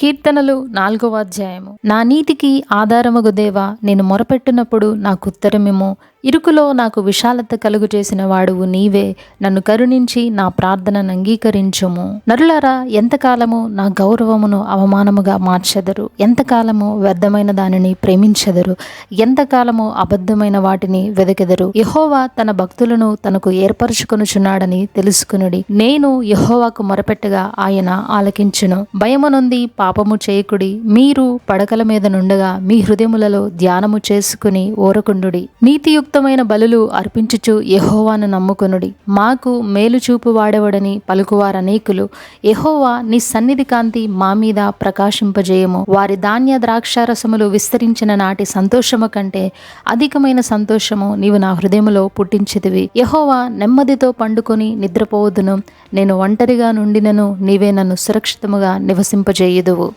కీర్తనలు 4వ అధ్యాయము. నా నీతికి ఆధారమగు దేవా, నేను మొరపెట్టినప్పుడు నాకు ఉత్తరమిమ్ము. ఇరుకులో నాకు విశాలత కలుగు చేసిన వాడువు నీవే. నన్ను కరుణించి నా ప్రార్థనను అంగీకరించుము. నరులారా, ఎంతకాలము నా గౌరవమును అవమానముగా మార్చెదరు? ఎంతకాలము వ్యర్థమైన దానిని ప్రేమించెదరు? ఎంతకాలము అబద్ధమైన వాటిని వెదకెదరు? యెహోవా తన భక్తులను తనకు ఏర్పరచుకొనుచున్నాడని తెలుసుకునుడి. నేను యెహోవాకు మొరపెట్టగా ఆయన ఆలకించును. భయమునొంది పాపము చేయకుడి. మీరు పడకల మీద నుండగా మీ హృదయములలో ధ్యానము చేసుకుని ఓరకుండుడి. నీతియుక్తమైన బలులు అర్పించుచు యెహోవాను నమ్ముకొనుడి. మాకు మేలు చూపు వాడెవడని పలుకువారనేకులు. యెహోవా, నీ సన్నిధి కాంతి మా మీద ప్రకాశింపజేయము. వారి ధాన్య ద్రాక్షారసములు విస్తరించిన నాటి సంతోషము కంటే అధికమైన సంతోషము నీవు నా హృదయములో పుట్టించితివి. యెహోవా, నెమ్మదితో పండుకొని నిద్రపోవదును. నేను ఒంటరిగా నుండినను నీవే నన్ను సురక్షితముగా నివసింపజేయుదువు.